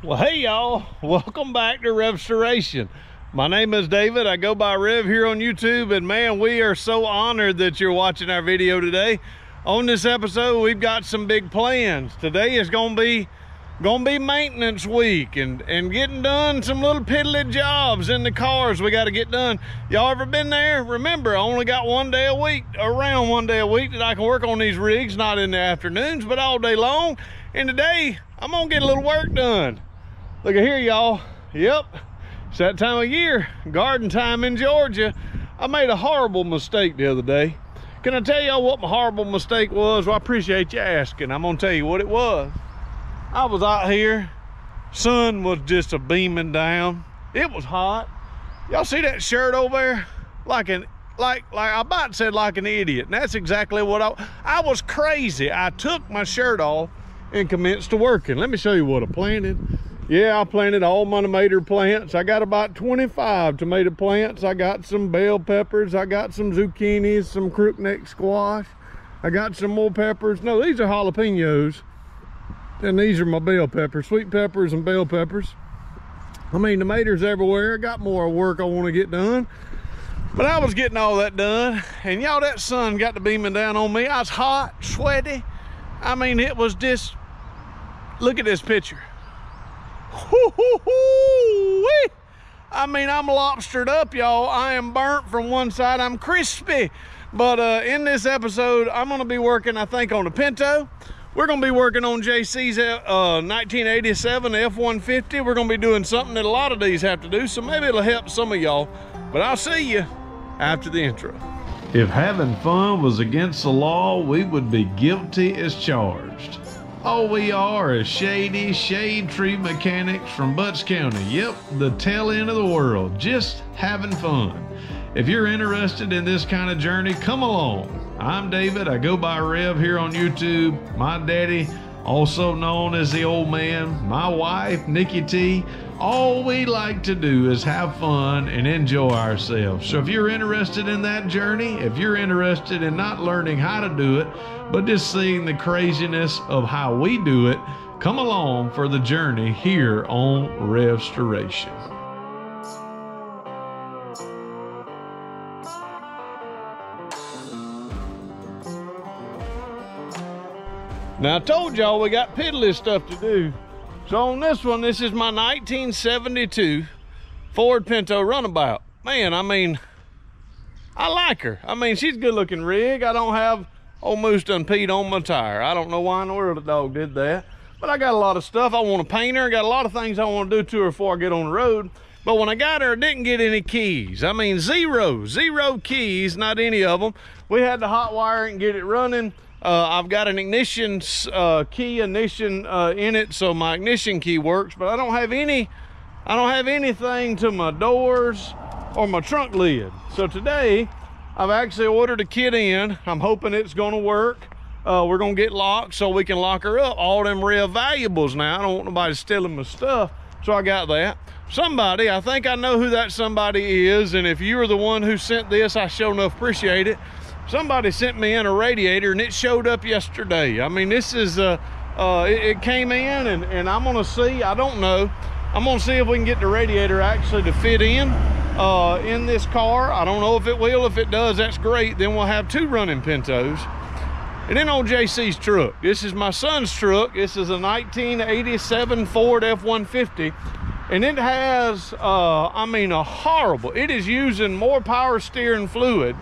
Well, hey y'all, welcome back to RevStoration. My name is David. I go by Rev here on YouTube, and man, we are so honored that you're watching our video today. On this episode, we've got some big plans. Today is gonna be maintenance week and getting done some little piddly jobs in the cars we got to get done. Y'all ever been there? Remember, I only got around one day a week that I can work on these rigs, not in the afternoons, but all day long. And today, I'm gonna get a little work done. Look at here, y'all. Yep, it's that time of year, garden time in Georgia. I made a horrible mistake the other day. Can I tell y'all what my horrible mistake was? Well, I appreciate you asking. I'm gonna tell you what it was. I was out here, sun was just a beaming down. It was hot. Y'all see that shirt over there? Like I about said like an idiot. And that's exactly what I was crazy. I took my shirt off and commenced to working. Let me show you what I planted. Yeah, I planted all my tomato plants. I got about 25 tomato plants. I got some bell peppers. I got some zucchinis, some crookneck squash. I got some more peppers. No, these are jalapenos. And these are my bell peppers, sweet peppers and bell peppers. I mean, tomatoes everywhere. I got more work I want to get done. But I was getting all that done. And y'all, that sun got to beaming down on me. I was hot, sweaty. I mean, it was just, look at this picture. I mean, I'm lobstered up, y'all. I am burnt from one side. I'm crispy. But in this episode, I'm going to be working, I think, on the Pinto. We're going to be working on JC's 1987 F-150. We're going to be doing something that a lot of these have to do, so maybe it'll help some of y'all. But I'll see you after the intro. If having fun was against the law, we would be guilty as charged. All we are is shady shade tree mechanics from Butts County. Yep, the tail end of the world, just having fun. If you're interested in this kind of journey, come along. I'm David. I go by Rev here on YouTube. My daddy, also known as the old man, my wife, Nikki T. All we like to do is have fun and enjoy ourselves. So if you're interested in that journey, if you're interested in not learning how to do it, but just seeing the craziness of how we do it, come along for the journey here on RevStoration. Now I told y'all we got piddly stuff to do. So on this one, this is my 1972 Ford Pinto Runabout. Man, I mean, I like her. I mean, she's a good looking rig. I don't have old Moose done peed on my tire. I don't know why in the world the dog did that. But I got a lot of stuff. I want to paint her. Got a lot of things I want to do to her before I get on the road. But when I got her, I didn't get any keys. I mean, zero keys, not any of them. We had to hot wire it and get it running. I've got an ignition key in it, so my ignition key works, but I don't have anything to my doors or my trunk lid. So today I've actually ordered a kit in. I'm hoping it's gonna work. We're gonna get locked so we can lock her up. All them real valuables now. I don't want nobody stealing my stuff, so I got that. Somebody, I think I know who that somebody is, and if you were the one who sent this, I sure enough appreciate it. Somebody sent me in a radiator and it showed up yesterday. I mean, this is, it came in and I'm gonna see, I don't know. I'm gonna see if we can get the radiator actually to fit in this car. I don't know if it will. If it does, that's great. Then we'll have two running Pintos. And then on JC's truck. This is my son's truck. This is a 1987 Ford F-150. And it has, I mean, it is using more power steering fluid.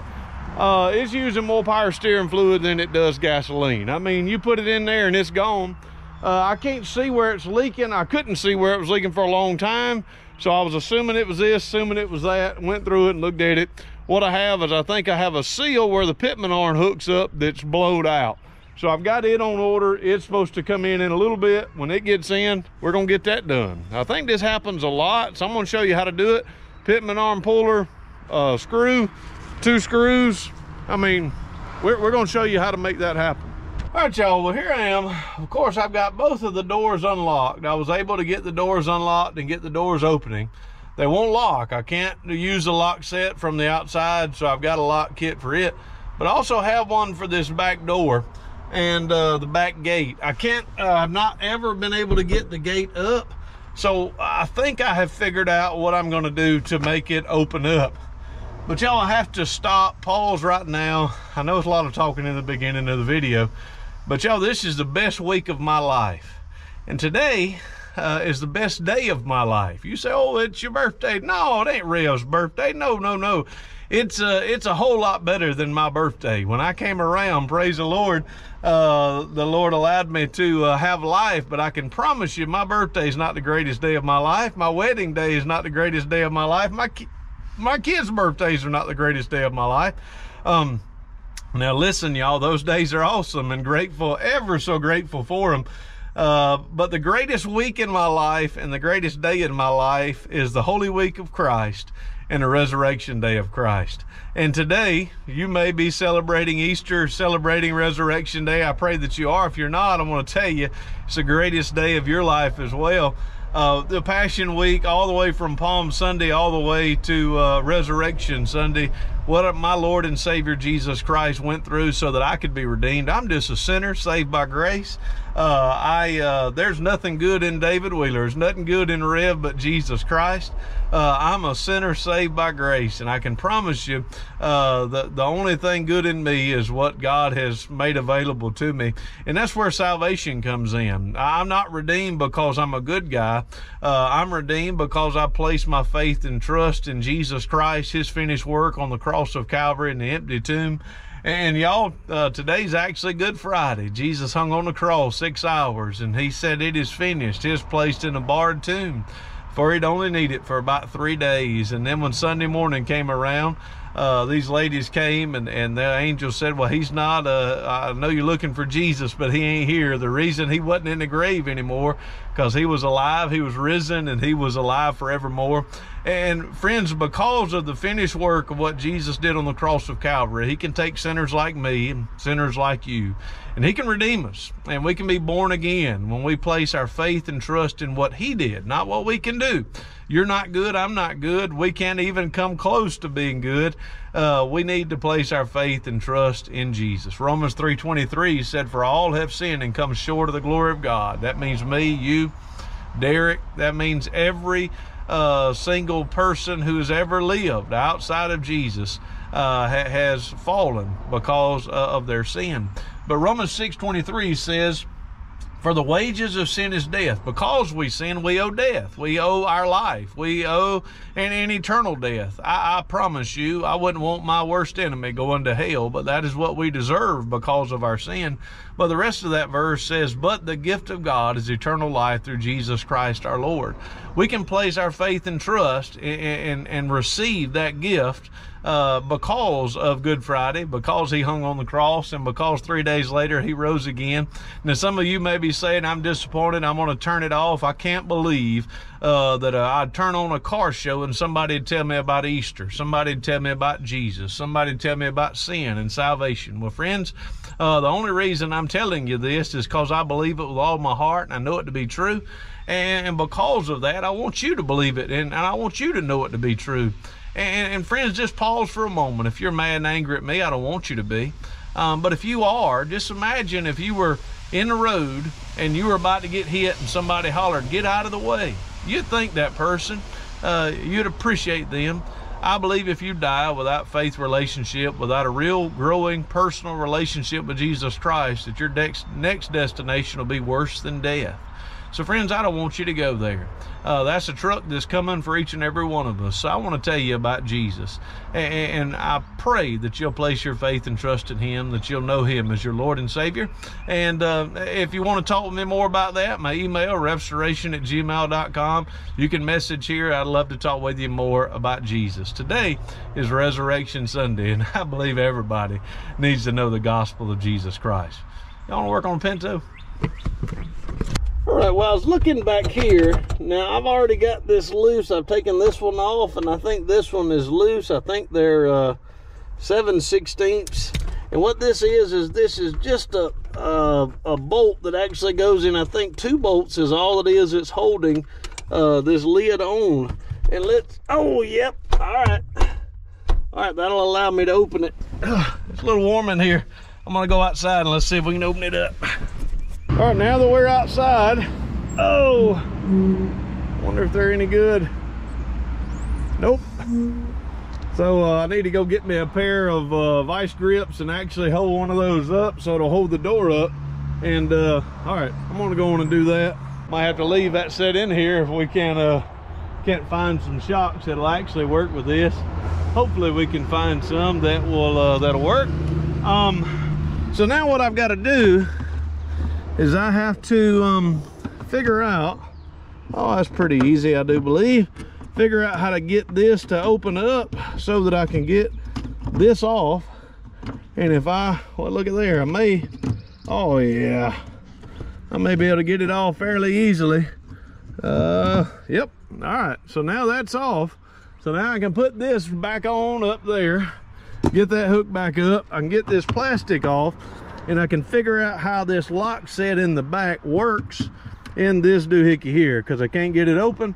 It's using more power steering fluid than it does gasoline. I mean, you put it in there and it's gone. I can't see where it's leaking. I couldn't see where it was leaking for a long time. So I was assuming it was this, assuming it was that, went through it and looked at it. What I have is I think I have a seal where the pitman arm hooks up that's blowed out. So I've got it on order. It's supposed to come in a little bit. When it gets in, we're gonna get that done. I think this happens a lot, so I'm gonna show you how to do it. Pitman arm puller, screw, 2 screws. I mean, we're gonna show you how to make that happen. All right, y'all, well, here I am. Of course, I've got both of the doors unlocked. I was able to get the doors unlocked and get the doors opening. They won't lock. I can't use the lock set from the outside, so I've got a lock kit for it. But I also have one for this back door and the back gate. I've not ever been able to get the gate up. So I think I have figured out what I'm going to do to make it open up. But y'all, I have to stop, pause right now. I know it's a lot of talking in the beginning of the video, but y'all, this is the best week of my life. And today is the best day of my life. You say, oh, it's your birthday. No, it ain't Rev's birthday. No, no, no. It's a whole lot better than my birthday. When I came around, praise the Lord allowed me to have life, but I can promise you my birthday is not the greatest day of my life. My wedding day is not the greatest day of my life. My kids' birthdays are not the greatest day of my life. Now listen, y'all, those days are awesome and grateful, ever so grateful for them. But the greatest week in my life and the greatest day in my life is the Holy Week of Christ and the Resurrection Day of Christ. And today, you may be celebrating Easter, celebrating Resurrection Day. I pray that you are. If you're not, I want to tell you, it's the greatest day of your life as well. The Passion Week, all the way from Palm Sunday all the way to Resurrection Sunday, what my Lord and Savior Jesus Christ went through so that I could be redeemed. I'm just a sinner saved by grace. There's nothing good in David Wheeler. There's nothing good in Rev but Jesus Christ. I'm a sinner saved by grace, and I can promise you the only thing good in me is what God has made available to me, and that's where salvation comes in. I'm not redeemed because I'm a good guy. I'm redeemed because I place my faith and trust in Jesus Christ, his finished work on the cross of Calvary and the empty tomb. And y'all, today's actually Good Friday. Jesus hung on the cross 6 hours, and he said, "It is finished." His placed in a barred tomb, for he'd only need it for about 3 days. And then when Sunday morning came around, these ladies came, and the angel said, well, he's not, I know you're looking for Jesus, but he ain't here. The reason he wasn't in the grave anymore, because he was alive, he was risen, and he was alive forevermore. And friends, because of the finished work of what Jesus did on the cross of Calvary, he can take sinners like me and sinners like you, and he can redeem us, and we can be born again when we place our faith and trust in what he did, not what we can do. You're not good, I'm not good, we can't even come close to being good. We need to place our faith and trust in Jesus. Romans 3:23 said, for all have sinned and come short of the glory of God. That means me, you, Derek. That means every single person who has ever lived outside of Jesus has fallen because of their sin. But Romans 6:23 says, for the wages of sin is death. Because we sin, we owe death. We owe our life. We owe an eternal death. I promise you, I wouldn't want my worst enemy going to hell, but that is what we deserve because of our sin. But the rest of that verse says, but the gift of God is eternal life through Jesus Christ our Lord. We can place our faith and trust and receive that gift because of Good Friday, because he hung on the cross, and because 3 days later he rose again. Now some of you may be saying, I'm disappointed, I'm going to turn it off. I can't believe that I'd turn on a car show and somebody would tell me about Easter, somebody would tell me about Jesus, somebody would tell me about sin and salvation. Well, friends, the only reason I'm telling you this is because I believe it with all my heart, and I know it to be true. And because of that, I want you to believe it, and I want you to know it to be true. And friends, just pause for a moment. If you're mad and angry at me, I don't want you to be. But if you are, just imagine if you were in the road and you were about to get hit and somebody hollered, get out of the way. You'd think that person, you'd appreciate them. I believe if you die without faith relationship, without a real growing personal relationship with Jesus Christ, that your next destination will be worse than death. So friends, I don't want you to go there. That's a truck that's coming for each and every one of us. So I want to tell you about Jesus. And I pray that you'll place your faith and trust in him, that you'll know him as your Lord and Savior. And if you want to talk with me more about that, my email, RevStoration@gmail.com. You can message here. I'd love to talk with you more about Jesus. Today is Resurrection Sunday, and I believe everybody needs to know the gospel of Jesus Christ. Y'all want to work on Pinto? All right, well, I was looking back here. Now, I've already got this loose. I've taken this one off, and I think this one is loose. I think they're 7/16. And what this is this is just a bolt that actually goes in. I think 2 bolts is all it is. It's holding this lid on. And let's, oh, yep, all right. All right, that'll allow me to open it. It's a little warm in here. I'm gonna go outside and let's see if we can open it up. All right, now that we're outside, oh, Wonder if they're any good. Nope. So I need to go get me a pair of vice grips and actually hold one of those up so it'll hold the door up. And all right, I'm gonna go on and do that. Might have to leave that set in here if we can't find some shocks that'll actually work with this. Hopefully we can find some that will that'll work. So now what I've got to do is I have to figure out, oh, that's pretty easy, I do believe, figure out how to get this to open up so that I can get this off. And if well, look at there, I may, oh yeah, I may be able to get it off fairly easily. Yep. All right, so now that's off. So now I can put this back on up there, get that hook back up, I can get this plastic off, and I can figure out how this lock set in the back works in this doohickey here, because I can't get it open.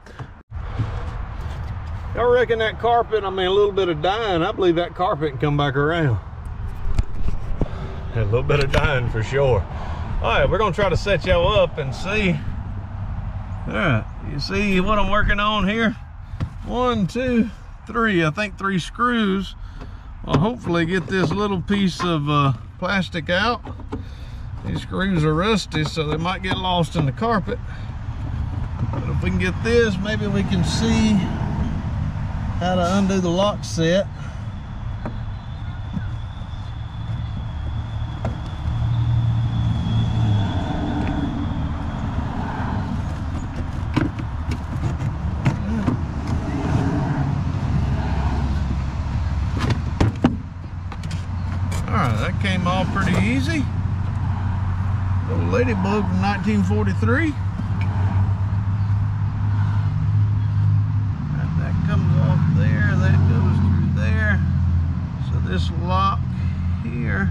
I reckon that carpet, I mean, a little bit of dying, I believe that carpet can come back around. A little bit of dying for sure. All right, we're gonna try to set y'all up and see. All right, you see what I'm working on here? 1, 2, 3, I think 3 screws. I'll hopefully get this little piece of plastic out. These screws are rusty, so they might get lost in the carpet. But if we can get this, maybe we can see how to undo the lock set. Alright, that came off pretty easy. Little ladybug from 1943. That goes through there. So this lock here,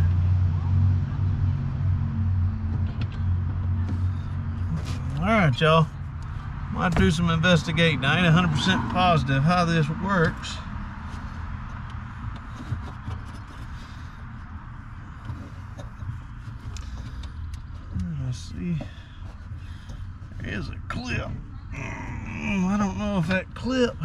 all right, y'all, might do some investigating. I ain't 100% positive how this works. Let's see, there's a clip. I don't know if that clip.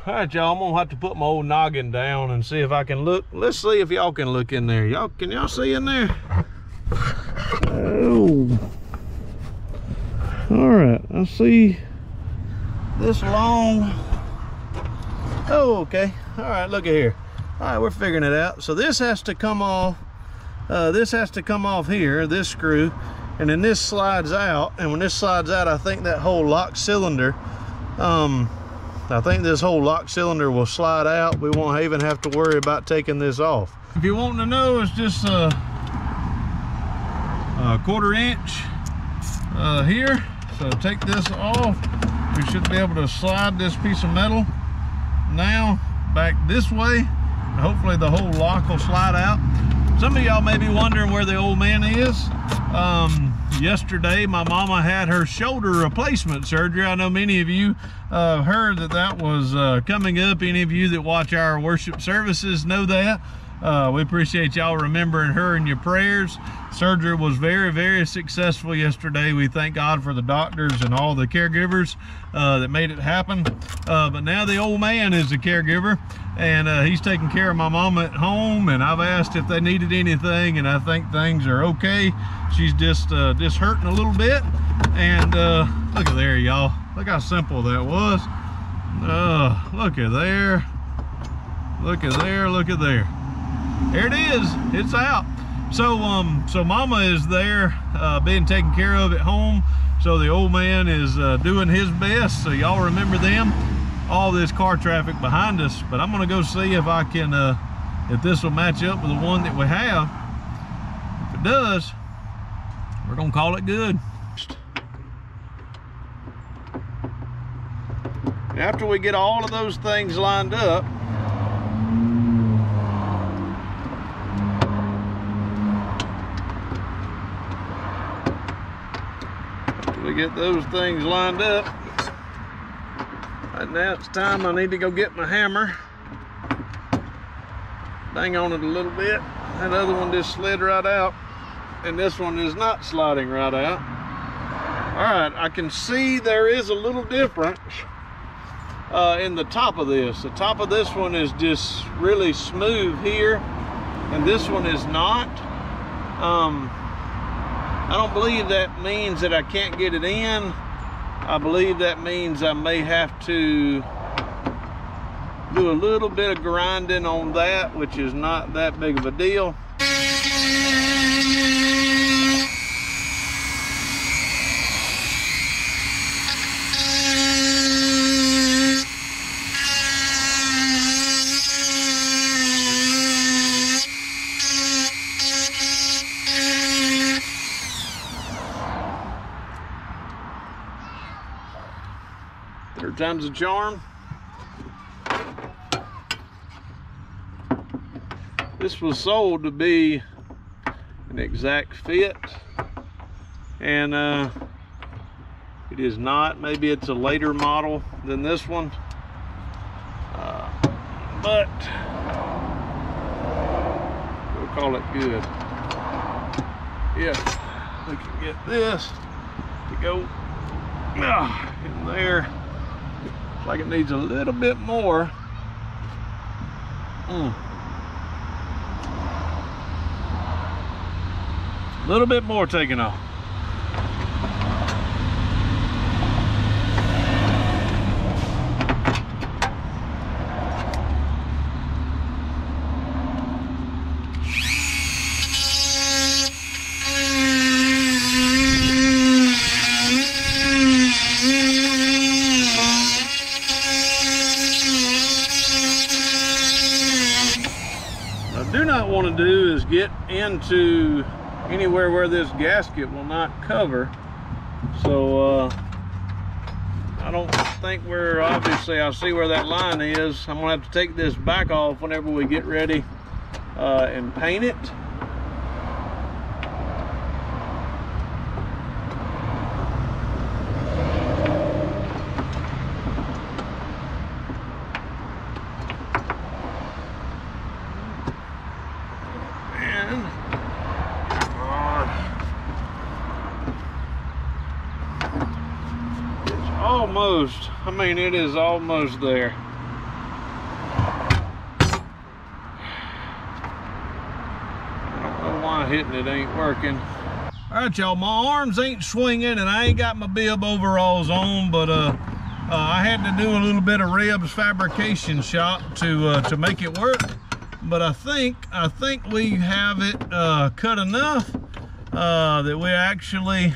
All right, y'all, I'm gonna have to put my old noggin down and see if I can look. Let's see if y'all can look in there. Can y'all see in there? Oh. All right, I see this long. Oh, okay. All right, look at here. All right, we're figuring it out. So this has to come off. This has to come off here, this screw, and then this slides out. And when this slides out, I think that whole lock cylinder, I think this whole lock cylinder will slide out. We won't even have to worry about taking this off. If you're wanting to know, it's just a 1/4 inch here. So take this off. We should be able to slide this piece of metal now back this way. Hopefully the whole lock will slide out. Some of y'all may be wondering where the old man is. Yesterday, my mama had her shoulder replacement surgery. I know many of you heard that was coming up. Any of you that watch our worship services know that. We appreciate y'all remembering her in your prayers. Surgery was very, very successful yesterday. We thank God for the doctors and all the caregivers that made it happen. But now the old man is the caregiver, and he's taking care of my mama at home, and I've asked if they needed anything, and I think things are okay. She's just hurting a little bit. And look at there, y'all. Look how simple that was. Look at there. Look at there, look at there. There it is, it's out. So mama is there being taken care of at home. So the old man is doing his best. So y'all remember them. All this car traffic behind us. But I'm gonna go see if I can, if this will match up with the one that we have. If it does, we're gonna call it good. After we get all of those things lined up, get those things lined up. Right now it's time I need to go get my hammer. Bang on it a little bit. That other one just slid right out, and this one is not sliding right out. All right, I can see there is a little difference in the top of this. The top of this one is just really smooth here, and this one is not. I don't believe that means that I can't get it in. I believe that means I may have to do a little bit of grinding on that, which is not that big of a deal. Third time's a charm. This was sold to be an exact fit, and it is not. Maybe it's a later model than this one, but we'll call it good. If we can get this to go in there. Looks like it needs a little bit more. A little bit more taking off. What I do not want to do is get into anywhere where this gasket will not cover. So I don't think we're, obviously I see where that line is. I'm gonna have to take this back off whenever we get ready and paint it. Almost. I mean, it is almost there. I don't know why hitting it ain't working. All right, y'all, my arms ain't swinging and I ain't got my bib overalls on, but I had to do a little bit of Rev's fabrication shop to make it work. But I think we have it cut enough that we actually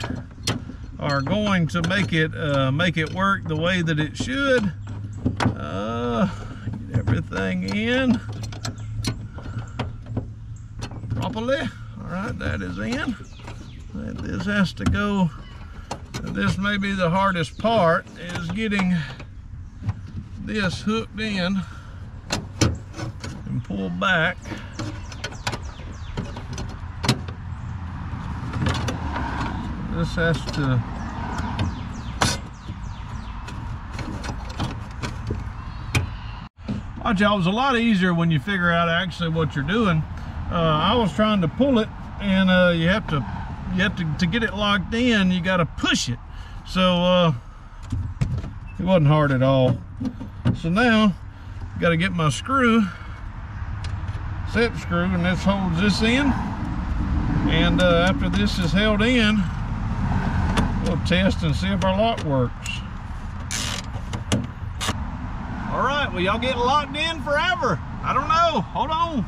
are going to make it work the way that it should. Get everything in properly. All right, that is in. And this has to go. This may be the hardest part, is getting this hooked in and pulled back. This has to watch out. It was a lot easier when you figure out actually what you're doing. I was trying to pull it, and you have to get it locked in, you got to push it. So it wasn't hard at all. So now got to get my screw, set screw, and this holds this in. And after this is held in, we'll test and see if our lock works. All right, well, y'all getting locked in forever? I don't know. Hold on.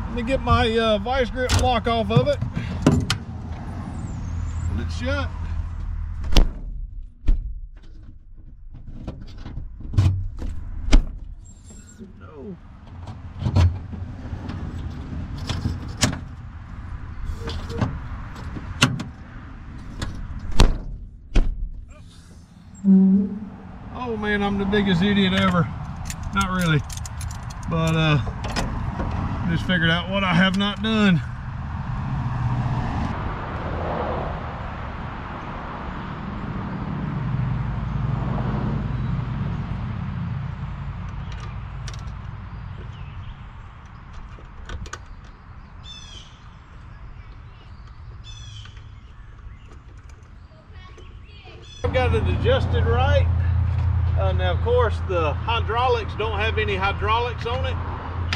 Let me get my vice grip lock off of it. Pull it shut. No. Oh man, I'm the biggest idiot ever. Not really, but just figured out what I have not done. I've got it adjusted right. Now of course the hydraulics don't have any hydraulics on it,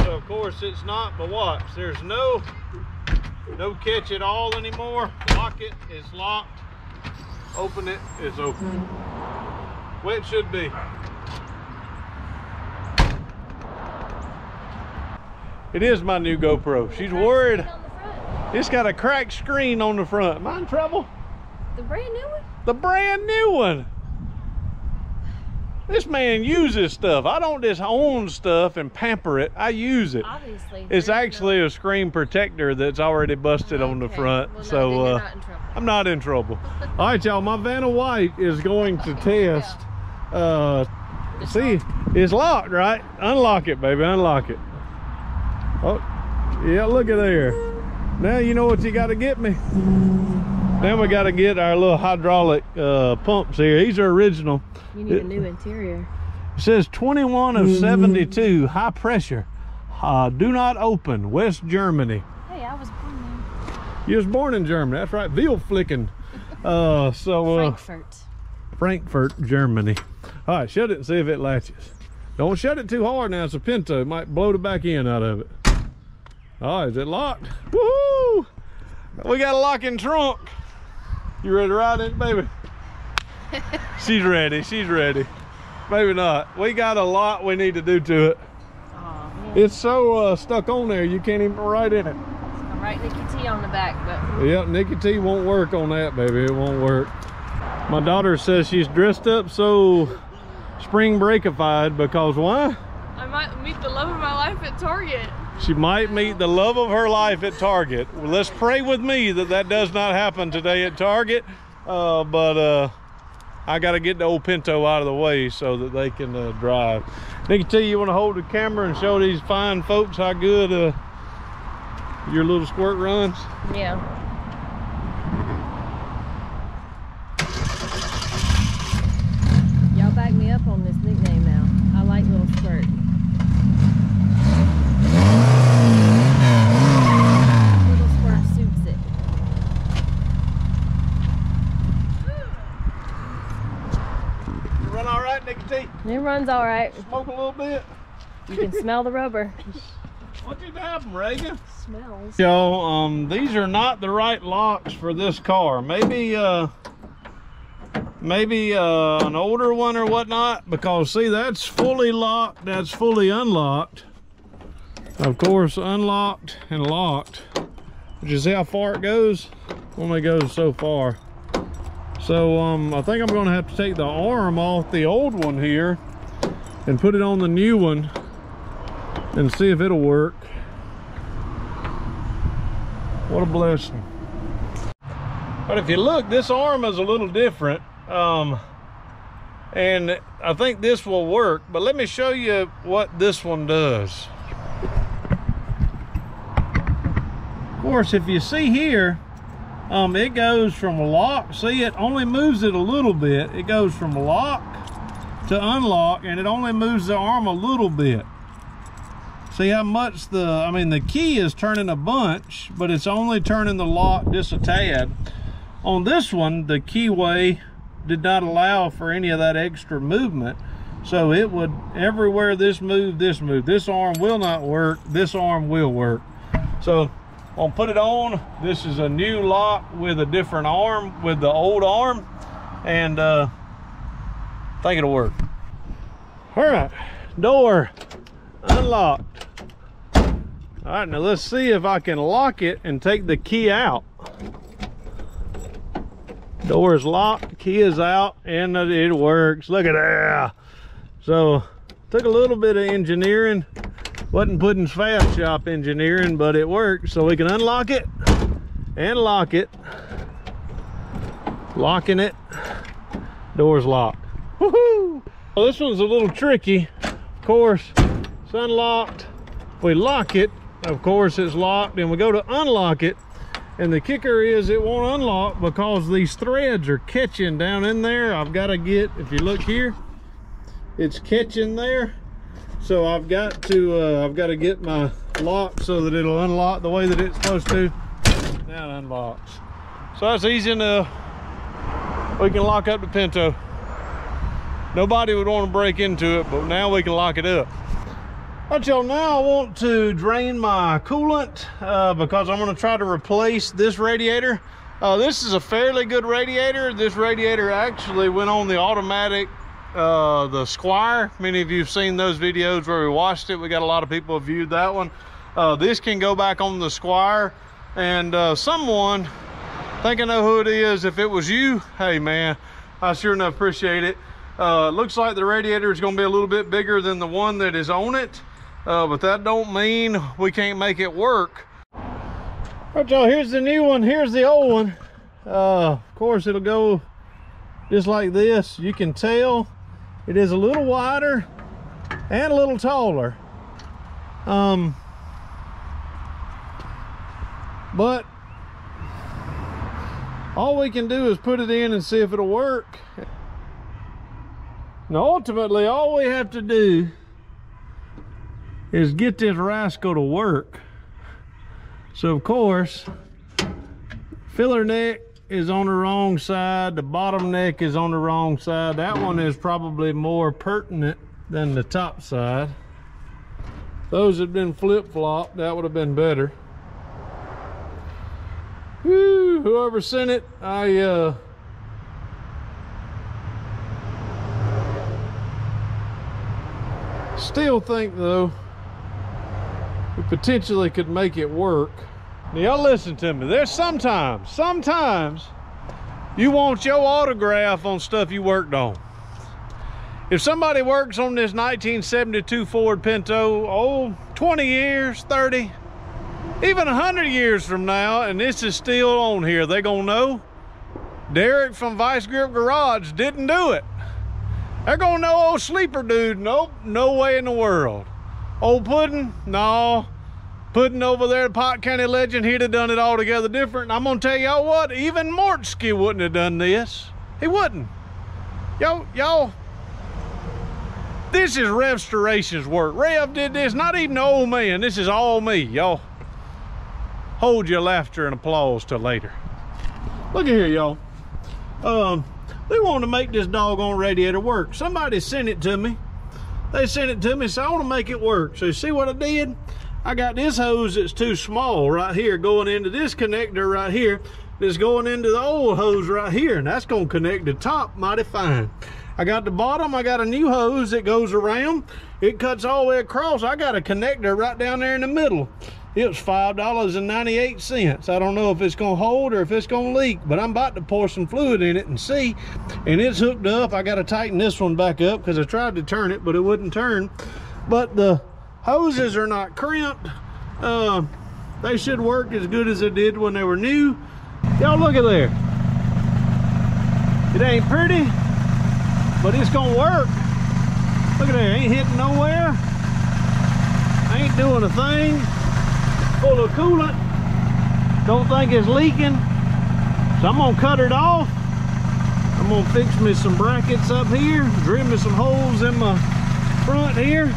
so of course it's not, but watch, there's no catch at all anymore. Lock it, it's locked. Open it, it's open. Where it should be. It is my new GoPro. She's worried. It's got a cracked screen on the front. Am I in trouble? The brand new one? The brand new one. This man uses stuff. I don't just own stuff and pamper it. I use it. Obviously. It's actually a screen protector that's already busted on the front. Well, no, so you're not in trouble. I'm not in trouble. All right, y'all, my Vanna White is going to test. See, it's locked, right? Unlock it, baby, unlock it. Oh, yeah, look at there. Now you know what you got to get me. Then we got to get our little hydraulic pumps here. These are original. You need a new interior. It says 21 of 72, high pressure. Do not open, West Germany. Hey, I was born there. You was born in Germany, that's right. Veal-flicken. Frankfurt, Germany. All right, shut it and see if it latches. Don't shut it too hard now, it's a Pinto. It might blow the back end out of it. All right, is it locked? Woohoo! We got a locking trunk. You ready to ride it, baby? She's ready, she's ready. Maybe not. We got a lot we need to do to it. Oh, it's so stuck on there, you can't even ride in it. I'll write Nikki T on the back, but... Yep, Nikki T won't work on that, baby. It won't work. My daughter says she's dressed up so spring breakified because why? I might meet the love of my life at Target. She might meet the love of her life at Target. Well, let's pray with me that that does not happen today at Target. I got to get the old Pinto out of the way so that they can drive. Nikki T, you want to hold the camera and show these fine folks how good your little squirt runs? Yeah. Y'all back me up on this nickname now. I like Little Squirt. Little Squirt suits it. You run all right, Nikki T? It runs all right. Smoke a little bit? You can smell the rubber. What did happen, Reagan? Smells. So, these are not the right locks for this car. Maybe an older one or whatnot, because see, that's fully locked, that's fully unlocked. Of course, unlocked and locked. Did you see how far it goes? Only goes so far. So I think I'm going to have to take the arm off the old one here and put it on the new one and see if it'll work. What a blessing. But if you look, this arm is a little different. And I think this will work, but let me show you what this one does. Of course, if you see here, it goes from lock. See, it only moves it a little bit. It goes from lock to unlock, and it only moves the arm a little bit. See how much the key is turning a bunch, but it's only turning the lock just a tad. On this one, the keyway did not allow for any of that extra movement. So it would, everywhere this moved, this moved. This arm will not work, this arm will work. So I'll put it on. This is a new lock with a different arm, with the old arm, and I think it'll work. All right, door unlocked. All right, now let's see if I can lock it and take the key out. Door is locked, key is out, and it works. Look at that. So took a little bit of engineering. Wasn't Puddin's Fab Shop engineering, but it worked. So we can unlock it and lock it. Locking it, door's locked. Woohoo! Well, this one's a little tricky. Of course, it's unlocked. We lock it, of course it's locked, and we go to unlock it. And the kicker is it won't unlock because these threads are catching down in there. I've got to get, if you look here, it's catching there. So I've got to get my lock so that it'll unlock the way that it's supposed to. Now it unlocks. So that's easy enough. we can lock up the Pinto. Nobody would want to break into it, but now we can lock it up. All right, y'all, now I want to drain my coolant because I'm going to try to replace this radiator. This is a fairly good radiator. This radiator actually went on the automatic, the Squire. Many of you have seen those videos where we washed it. We got a lot of people have viewed that one. This can go back on the Squire, and someone, I think I know who it is. If it was you, hey man, I sure enough appreciate it. Looks like the radiator is going to be a little bit bigger than the one that is on it, but that don't mean we can't make it work. All right, y'all, here's the new one, here's the old one. Of course, it'll go just like this. You can tell it is a little wider and a little taller. But all we can do is put it in and see if it'll work. Now, ultimately, all we have to do is get this rascal to work. So, of course, filler neck is on the wrong side. The bottom neck is on the wrong side. That one is probably more pertinent than the top side. Those had been flip-flopped. That would have been better. Whew, whoever sent it, I still think, though, we potentially could make it work. Now, y'all listen to me. There's sometimes you want your autograph on stuff you worked on. If somebody works on this 1972 Ford Pinto, 20 years, 30, even 100 years from now, and this is still on here, they gonna know Derek from Vice Grip Garage didn't do it. They're gonna know old Sleeper Dude, nope, no way in the world. Old Puddin', no. Puddin' over there, Pot County legend, he'd have done it altogether different. And I'm gonna tell y'all what, even Mortsky wouldn't have done this. He wouldn't. Y'all, this is RevStoration's work. Rev did this, not even the old man. This is all me, y'all. Hold your laughter and applause till later. Look at here, y'all. We want to make this doggone radiator work. Somebody sent it to me. They sent it to me, so I want to make it work. So you see what I did? I got this hose that's too small right here going into this connector right here that's going into the old hose right here, and that's going to connect the top mighty fine. I got the bottom, I got a new hose that goes around. It cuts all the way across. I got a connector right down there in the middle. It was $5.98. I don't know if it's gonna hold or if it's gonna leak, but I'm about to pour some fluid in it and see. And it's hooked up. I gotta tighten this one back up because I tried to turn it, but it wouldn't turn. But the hoses are not crimped. They should work as good as they did when they were new. Y'all look at there. It ain't pretty, but it's gonna work. Look at there, ain't hitting nowhere. Ain't doing a thing. Full of coolant. Don't think it's leaking. So I'm gonna cut it off. I'm gonna fix me some brackets up here, drill me some holes in my front here.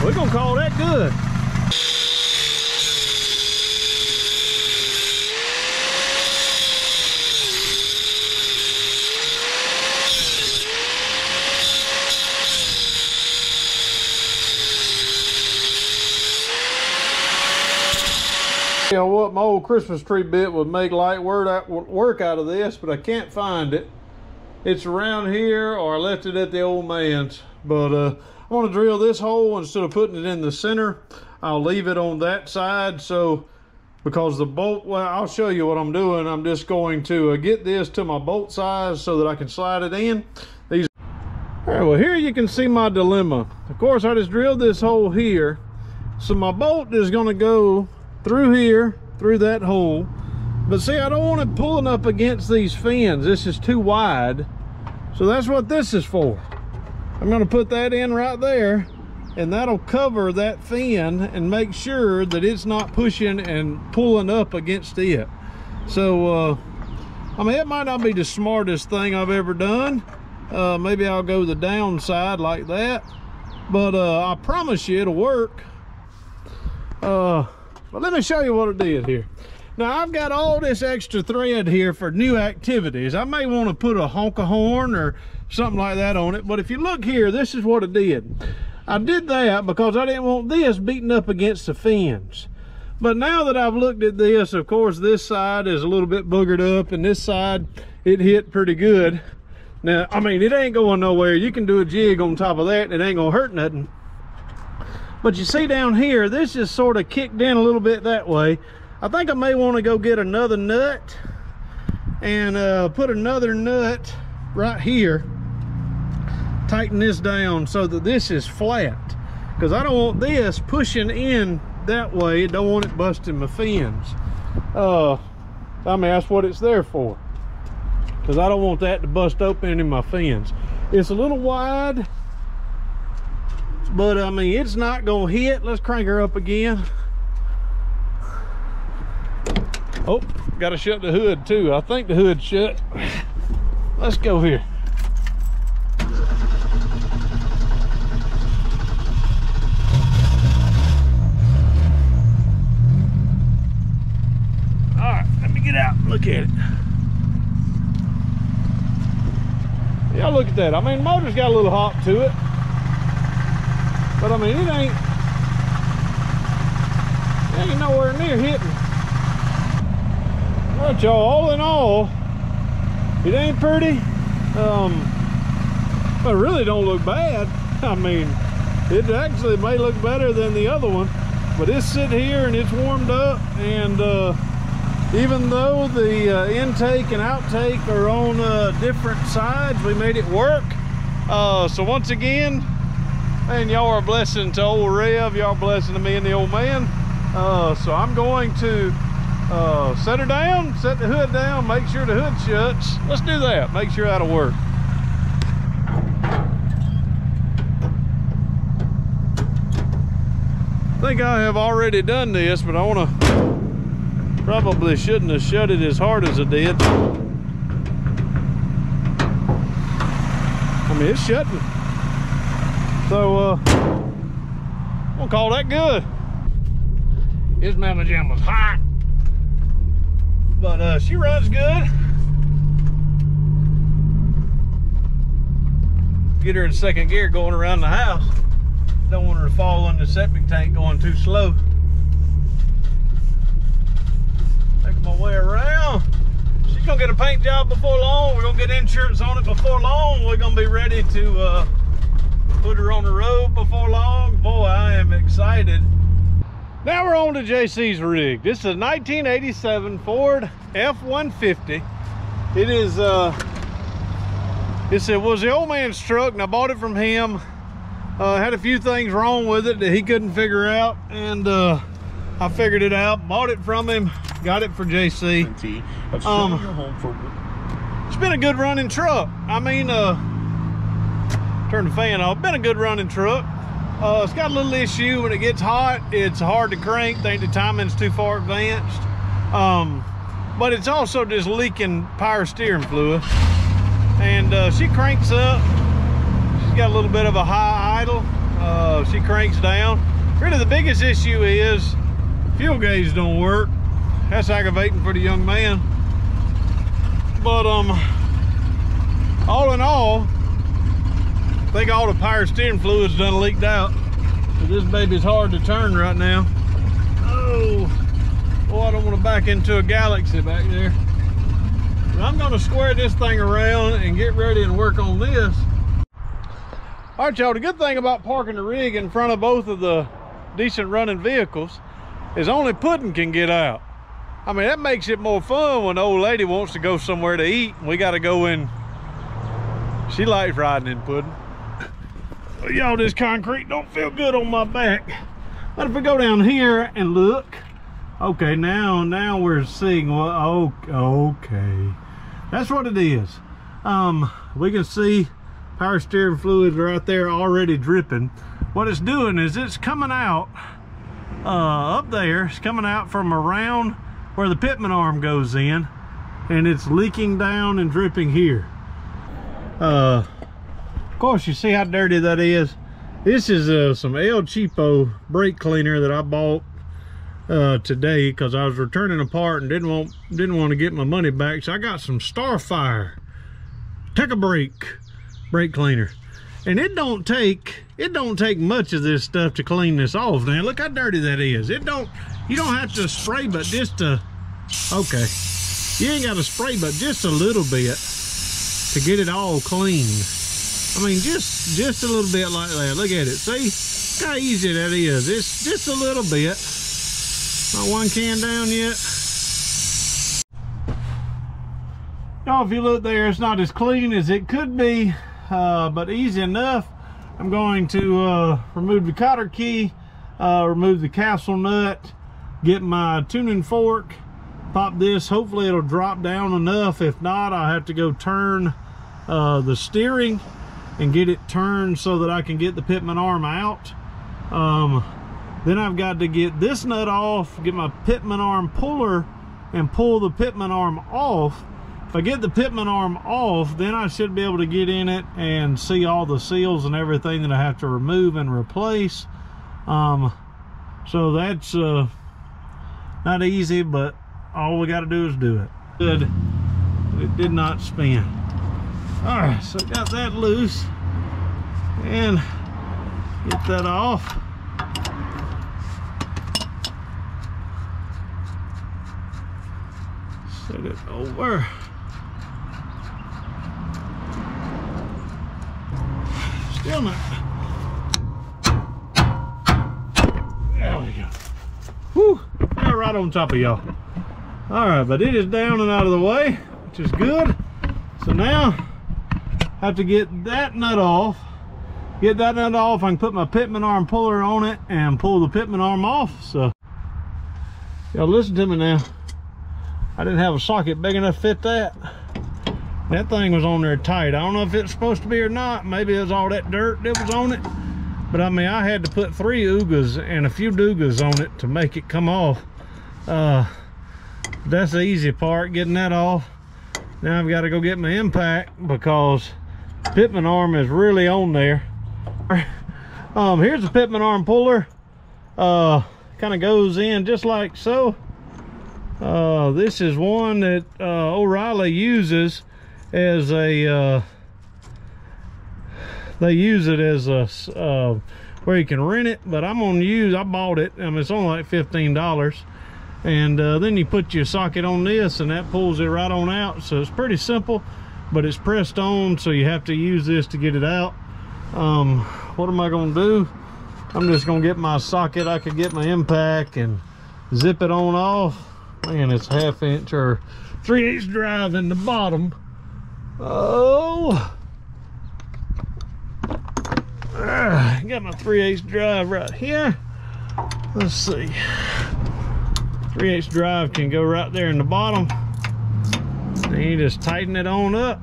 We're gonna call that good. You know what, my old Christmas tree bit would make light work out of this, but I can't find it. It's around here, or I left it at the old man's. But I want to drill this hole instead of putting it in the center. I'll leave it on that side. So, because the bolt, well, I'll show you what I'm doing. I'm just going to get this to my bolt size so that I can slide it in. All right, well, here you can see my dilemma. Of course, I just drilled this hole here. So my bolt is going to go through here, through that hole. But see, I don't want it pulling up against these fins. This is too wide. So that's what this is for. I'm gonna put that in right there, and that'll cover that fin and make sure that it's not pushing and pulling up against it. So, I mean, it might not be the smartest thing I've ever done. Maybe I'll go the downside like that. But I promise you it'll work. But let me show you what I did here. Now I've got all this extra thread here for new activities. I may want to put a honka horn or something like that on it, but if you look here, this is what I did. I did that because I didn't want this beating up against the fins. But now that I've looked at this, of course, this side is a little bit boogered up, and this side, it hit pretty good. Now, I mean, it ain't going nowhere. You can do a jig on top of that, and it ain't gonna hurt nothing. But you see down here, this is sort of kicked in a little bit that way. I think I may want to go get another nut and put another nut right here. Tighten this down so that this is flat, because I don't want this pushing in that way. Don't want it busting my fins. I mean, that's what it's there for, because I don't want that to bust open in my fins. It's a little wide, but I mean, it's not gonna hit. Let's crank her up again. Oh, gotta shut the hood too. I think the hood's shut. Let's go here. All right, let me get out and look at it. Yeah, look at that. I mean, the motor's got a little hop to it, but I mean, it ain't nowhere near hitting. But y'all, all in all, it ain't pretty, but it really don't look bad. I mean, it actually may look better than the other one, but it's sitting here and it's warmed up, and even though the intake and outtake are on different sides, we made it work. So once again, man, y'all are a blessing to old Rev. Y'all are a blessing to me and the old man. So I'm going to set her down, set the hood down, make sure the hood shuts. Let's do that, make sure that'll work. I think I have already done this, but I probably shouldn't have shut it as hard as I did. I mean, it's shutting. So I'm gonna call that good. This Mama Jam was hot, but she runs good. Get her in second gear going around the house. Don't want her to fall in the septic tank going too slow. Making my way around. She's gonna get a paint job before long. We're gonna get insurance on it before long. We're gonna be ready to put her on the road before long. Boy, I am excited. Now we're on to JC's rig. This is a 1987 Ford F150. It is, it was the old man's truck, and I bought it from him. Had a few things wrong with it that he couldn't figure out, and I figured it out, bought it from him, got it for JC. It's been a good running truck. I mean, turn the fan off. Been a good running truck. It's got a little issue when it gets hot. It's hard to crank. Think the timing's too far advanced. But it's also just leaking power steering fluid. And she cranks up. She's got a little bit of a high idle. She cranks down. Really, the biggest issue is fuel gauge don't work. That's aggravating for the young man. But all in all, I think all the power steering fluid's done leaked out. So this baby's hard to turn right now. Oh, boy, I don't want to back into a galaxy back there. But I'm gonna square this thing around and get ready and work on this. All right, y'all, the good thing about parking the rig in front of both of the decent running vehicles is only Puddin' can get out. I mean, that makes it more fun when the old lady wants to go somewhere to eat and we gotta go in. She likes riding in Puddin'. Y'all, this concrete don't feel good on my back. But if we go down here and look, okay, now we're seeing what, okay. That's what it is. We can see power steering fluid right there already dripping. What it's doing is it's coming out up there. It's coming out from around where the pitman arm goes in, and it's leaking down and dripping here. Of course, you see how dirty that is. This is some El Cheapo brake cleaner that I bought today because I was returning a part and didn't want to get my money back. So I got some Starfire brake cleaner, and it don't take much of this stuff to clean this off. Now look how dirty that is. You don't have to spray, but just you ain't got to spray but just a little bit to get it all clean. I mean, just a little bit like that. Look at it. See how easy that is. It's just a little bit. Not one can down yet. Now, if you look there, it's not as clean as it could be, but easy enough. I'm going to remove the cotter key, remove the capsule nut, get my tuning fork, pop this. Hopefully it'll drop down enough. If not, I'll have to go turn the steering and get it turned so that I can get the pitman arm out. Then I've got to get this nut off, get my pitman arm puller and pull the pitman arm off. If I get the pitman arm off, then I should be able to get in it and see all the seals and everything that I have to remove and replace. So that's not easy, but all we got to do is do it. Good. It did not spin. All right, so got that loose and get that off. Set it over. Still not. There we go. Whew, right on top of y'all. All right, but it is down and out of the way, which is good. So now I have to get that nut off. Get that nut off, I can put my pitman arm puller on it and pull the pitman arm off. So y'all listen to me now. I didn't have a socket big enough to fit that. That thing was on there tight. I don't know if it's supposed to be or not. Maybe it was all that dirt that was on it. But I mean, I had to put 3 oogas and a few doogas on it to make it come off. That's the easy part, getting that off. Now I've got to go get my impact because pitman arm is really on there. Here's the pitman arm puller. Kind of goes in just like so. This is one that O'Reilly uses as a they use it as a where you can rent it, but I'm gonna use, I bought it, I mean it's only like $15, and then you put your socket on this and that pulls it right on out. So it's pretty simple, but it's pressed on, so you have to use this to get it out. What am I gonna do? I'm just gonna get my socket. I could get my impact and zip it on off. Man, it's 1/2 inch or 3/8 drive in the bottom. Oh, got my 3/8 drive right here. Let's see, 3/8 drive can go right there in the bottom. Then you just tighten it on up.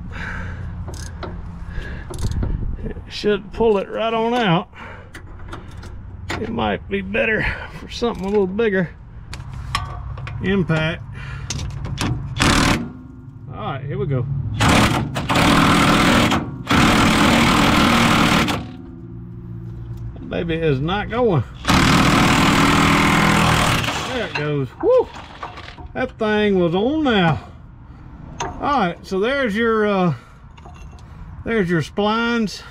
It should pull it right on out. It might be better for something a little bigger. Impact. All right, here we go. That baby is not going. There it goes. Woo! That thing was on now. All right, so there's your splines.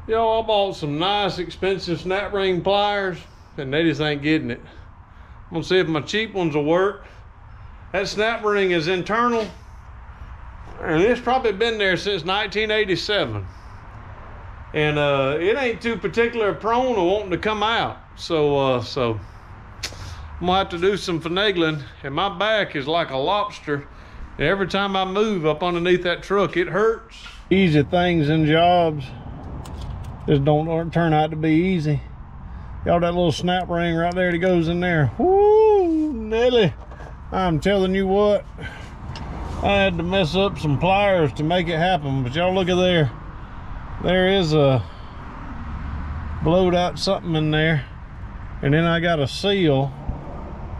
Yo, I bought some nice expensive snap ring pliers and they just ain't getting it. I'm gonna see if my cheap ones will work. That snap ring is internal and it's probably been there since 1987. And it ain't too particular prone to wanting to come out. So I'm gonna have to do some finagling, and my back is like a lobster. And every time I move up underneath that truck, it hurts. Easy things in jobs just don't turn out to be easy. Y'all, that little snap ring right there that goes in there. Woo, Nelly. I'm telling you what, I had to mess up some pliers to make it happen. But y'all look at there. There is a blowed out something in there. And then I got a seal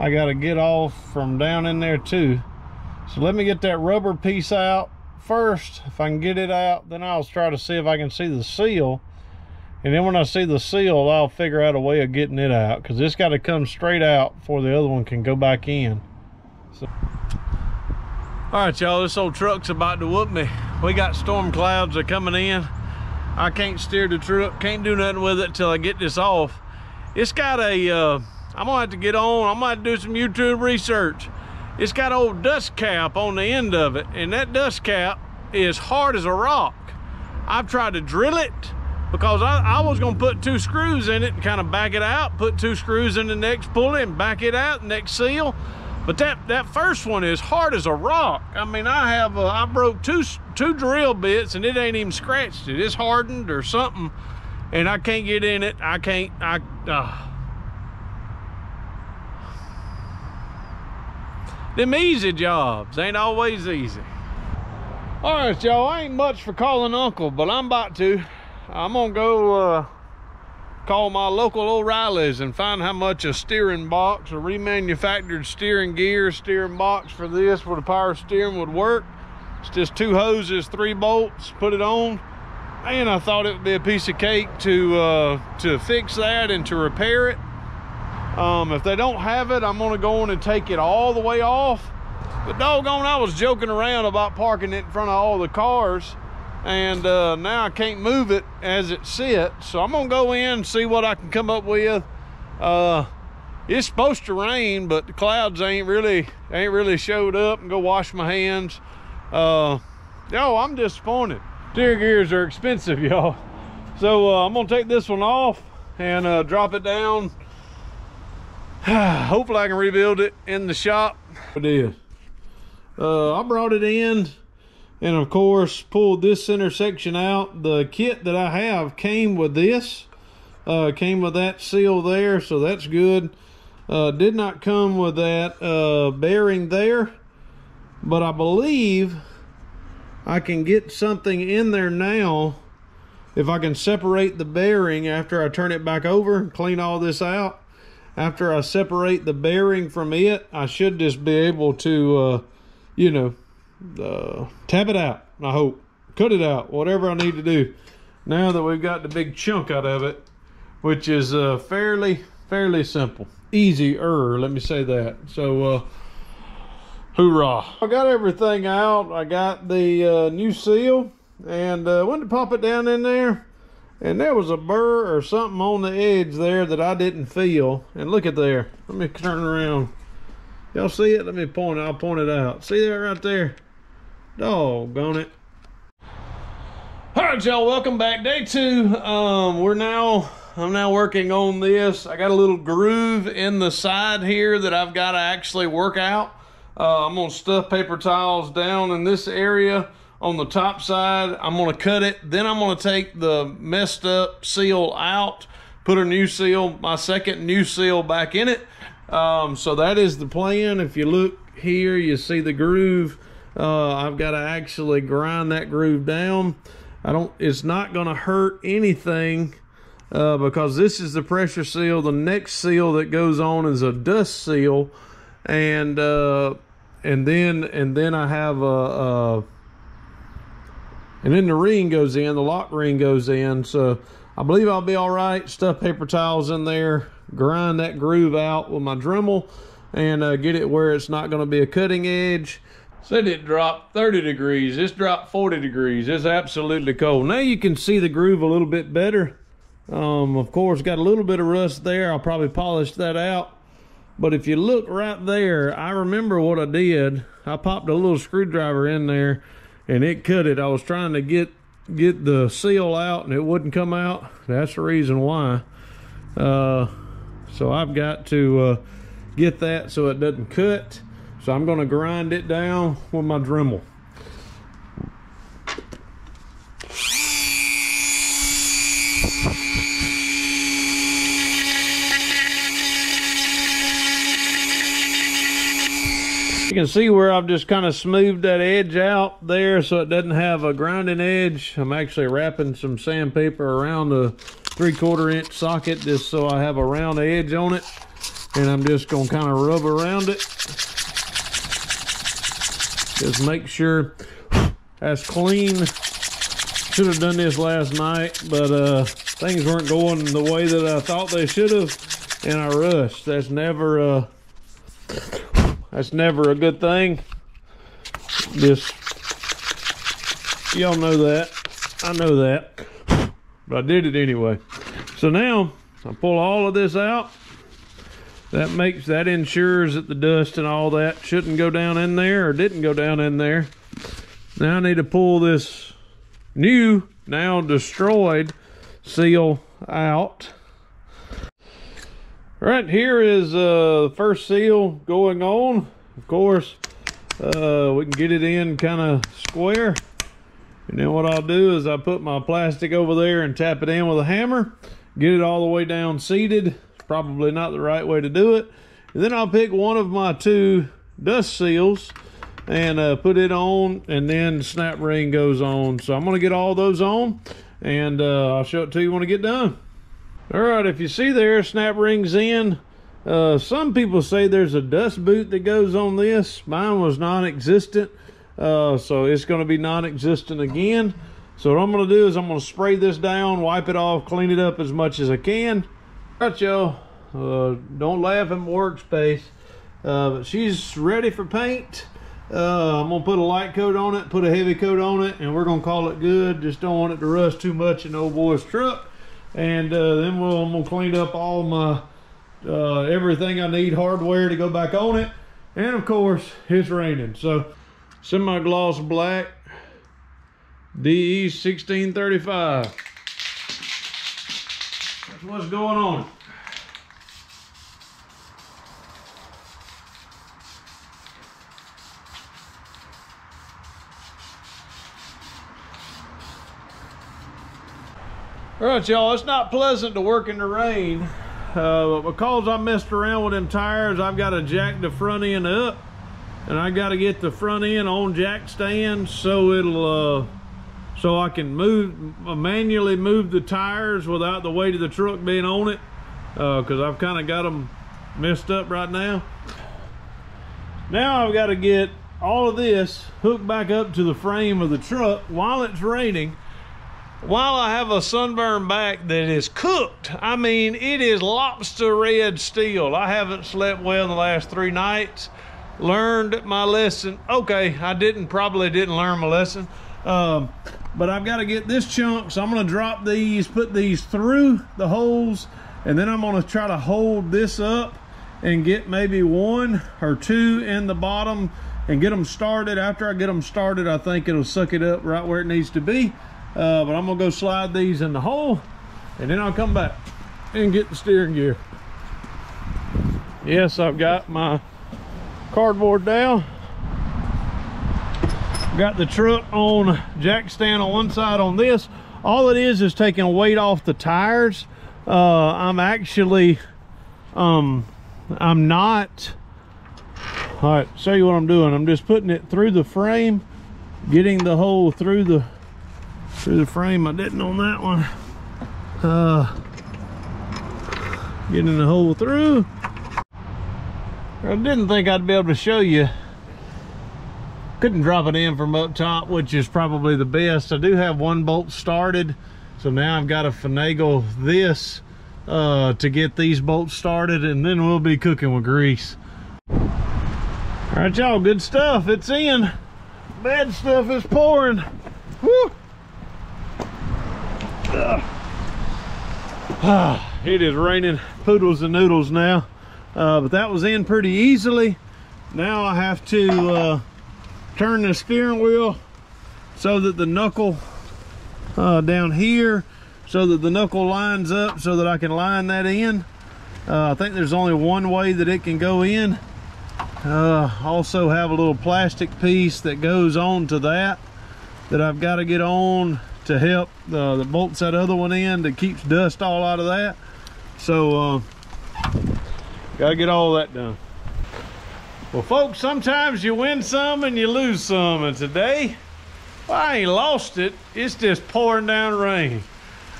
I got to get off from down in there too. So let me get that rubber piece out first. If I can get it out, then I'll try to see if I can see the seal. And then when I see the seal, I'll figure out a way of getting it out, because it's got to come straight out before the other one can go back in. So. All right, y'all, this old truck's about to whoop me. We got storm clouds are coming in. I can't steer the truck, can't do nothing with it till I get this off. It's got a, I'm gonna have to get on, I'm gonna have to do some YouTube research. It's got an old dust cap on the end of it, and that dust cap is hard as a rock. I've tried to drill it because I was gonna put 2 screws in it and kind of back it out, put 2 screws in the next pulley and back it out, next seal. But that first one is hard as a rock. I mean, I broke two drill bits and it ain't even scratched it. It's hardened or something, and I can't get in it. Them easy jobs ain't always easy. All right, y'all, I ain't much for calling uncle, but I'm about to. I'm gonna go call my local O'Reilly's and find how much a steering box, a remanufactured steering gear, steering box for this with a power steering would work. It's just 2 hoses, 3 bolts, put it on. And I thought it would be a piece of cake to fix that and to repair it. If they don't have it, I'm gonna go on and take it all the way off. But doggone, I was joking around about parking it in front of all the cars, and now I can't move it as it sits. So I'm gonna go in and see what I can come up with. It's supposed to rain, but the clouds ain't really showed up. And go wash my hands. Yo, I'm disappointed. Steer gears are expensive, y'all. So I'm gonna take this one off and drop it down. Hopefully I can rebuild it in the shop. It is. I brought it in and of course pulled this center section out. The kit that I have came with this, came with that seal there, so that's good. Did not come with that bearing there, but I believe I can get something in there now if I can separate the bearing after I turn it back over and clean all this out. After I separate the bearing from it, I should just be able to you know, tap it out, I hope. Cut it out, whatever I need to do. Now that we've got the big chunk out of it, which is fairly simple. Easier, let me say that. So, hoorah. I got everything out. I got the new seal, and went to pop it down in there, and there was a burr or something on the edge there that I didn't feel. And look at there. Let me turn around. Y'all see it? Let me point it. I'll point it out. See that right there? Doggone it. All right, y'all, welcome back. Day 2. I'm now working on this. I got a little groove in the side here that I've got to actually work out. I'm gonna stuff paper towels down in this area on the top side. I'm gonna cut it. Then I'm gonna take the messed up seal out, put a new seal, my second new seal back in it. So that is the plan. If you look here, you see the groove. I've got to actually grind that groove down. It's not going to hurt anything because this is the pressure seal. The next seal that goes on is a dust seal, and then I have and then the ring goes in, the lock ring goes in. So I believe I'll be all right. Stuff paper towels in there, grind that groove out with my Dremel, and get it where it's not going to be a cutting edge. Said it dropped 30 degrees. It's dropped 40 degrees. It's absolutely cold. Now you can see the groove a little bit better. Of course, got a little bit of rust there. I'll probably polish that out. But if you look right there, I remember what I did. I popped a little screwdriver in there and it cut it. I was trying to get the seal out and it wouldn't come out. That's the reason why. So I've got to get that so it doesn't cut. So I'm going to grind it down with my Dremel. You can see where I've just kind of smoothed that edge out there so it doesn't have a grinding edge. I'm actually wrapping some sandpaper around the 3/4 inch socket just so I have a round edge on it. And I'm just going to kind of rub around it. Just make sure that's clean. Should have done this last night, but things weren't going the way that I thought they should have, and I rushed. That's never a good thing. Just, y'all know that. I know that. But I did it anyway. So now I pull all of this out. That ensures that the dust and all that shouldn't go down in there, or didn't go down in there. Now I need to pull this new, now destroyed seal out. Right here is the first seal going on. Of course, we can get it in kind of square. And then what I'll do is I put my plastic over there and tap it in with a hammer. Get it all the way down seated. Probably not the right way to do it. And then I'll pick one of my 2 dust seals and put it on, and then the snap ring goes on. So I'm going to get all those on, and I'll show it to you when I get done. All right, if you see there, snap ring's in. Some people say there's a dust boot that goes on this. Mine was non-existent, so it's going to be non-existent again. So what I'm going to do is I'm going to spray this down, wipe it off, clean it up as much as I can. All right, y'all, don't laugh at my workspace, but she's ready for paint. I'm gonna put a light coat on it, put a heavy coat on it, and we're gonna call it good. Just don't want it to rust too much in the old boy's truck. And then I'm gonna clean up all my everything I need hardware to go back on it. And of course, it's raining, so semi-gloss black DE 1635. That's what's going on. All right, y'all, it's not pleasant to work in the rain, but because I messed around with them tires, I've got to jack the front end up, and I got to get the front end on jack stands so it'll so I can manually move the tires without the weight of the truck being on it, because I've kind of got them messed up right now. Now I've got to get all of this hooked back up to the frame of the truck while it's raining, while I have a sunburned back that is cooked. I mean, it is lobster red steel. I haven't slept well in the last 3 nights. Learned my lesson. Okay, I probably didn't learn my lesson. But I've got to get this chunk, so I'm going to drop these, put these through the holes, and then I'm going to try to hold this up and get maybe 1 or 2 in the bottom and get them started. After I get them started, I think it'll suck it up right where it needs to be. But I'm going to go slide these in the hole, and then I'll come back and get the steering gear. Yes, I've got my cardboard down. Got the truck on jack stand on one side on this. All it is taking weight off the tires. I'm not. All right, show you what I'm doing. I'm just putting it through the frame, getting the hole through the frame. I didn't on that one. Getting the hole through. I didn't think I'd be able to show you. Couldn't drop it in from up top, which is probably the best. I do have 1 bolt started, so now I've got to finagle this to get these bolts started, and then we'll be cooking with grease. All right, y'all, good stuff. It's in. Bad stuff is pouring. Woo! It is raining poodles and noodles now, but that was in pretty easily. Now I have to turn the steering wheel so that the knuckle down here, so that the knuckle lines up, so that I can line that in. I think there's only one way that it can go in. Also have a little plastic piece that goes on to that I've got to get on to help that bolts that other one in, that keeps dust all out of that. So gotta get all that done. Well, folks, sometimes you win some and you lose some, and today, well, I ain't lost it. It's just pouring down rain.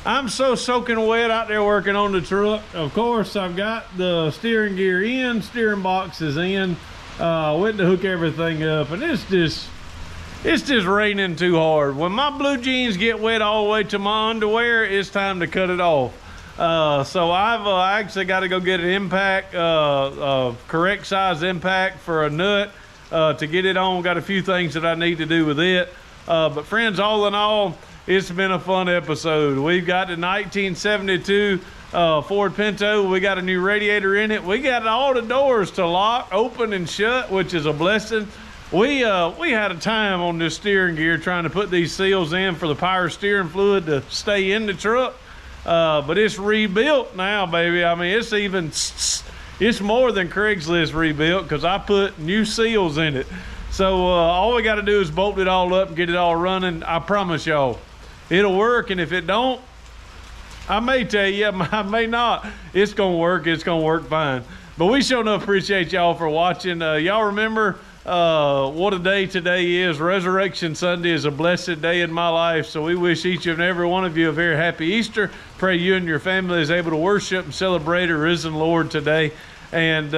I'm so soaking wet out there working on the truck. Of course, I've got the steering gear in, steering box is in. I went to hook everything up, and it's just, It's just raining too hard. When my blue jeans get wet all the way to my underwear, it's time to cut it off. So I've actually got to go get an impact, correct size impact for a nut to get it on. Got a few things that I need to do with it. But friends, all in all, it's been a fun episode. We've got the 1972 Ford Pinto. We got a new radiator in it. We got all the doors to lock, open, and shut, which is a blessing. We had a time on this steering gear trying to put these seals in for the power steering fluid to stay in the truck. But it's rebuilt now, baby. I mean, it's more than Craigslist rebuilt, because I put new seals in it. So all we got to do is bolt it all up and get it all running. I promise y'all, it'll work. And if it don't, I may tell you, I may not. It's gonna work. It's gonna work fine. But we sure enough appreciate y'all for watching. Y'all remember what a day today is. Resurrection Sunday is a blessed day in my life. So we wish each and every one of you a very happy Easter. Pray you and your family is able to worship and celebrate a risen Lord today. And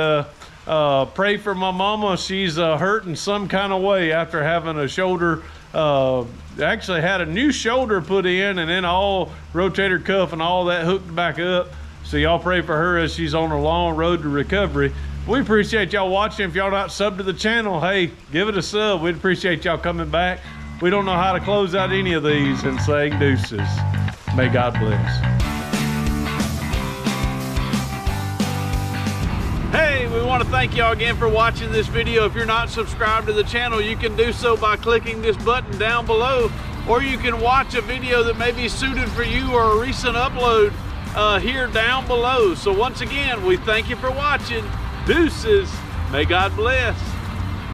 pray for my mama. She's hurt in some kind of way after having a shoulder, actually had a new shoulder put in, and then all rotator cuff and all that hooked back up. So y'all pray for her as she's on a long road to recovery. We appreciate y'all watching. If y'all not subbed to the channel, hey, give it a sub. We'd appreciate y'all coming back. We don't know how to close out any of these and saying deuces. May God bless. Hey, we want to thank y'all again for watching this video. If you're not subscribed to the channel, you can do so by clicking this button down below, or you can watch a video that may be suited for you or a recent upload here down below. So once again, we thank you for watching. Deuces. May God bless.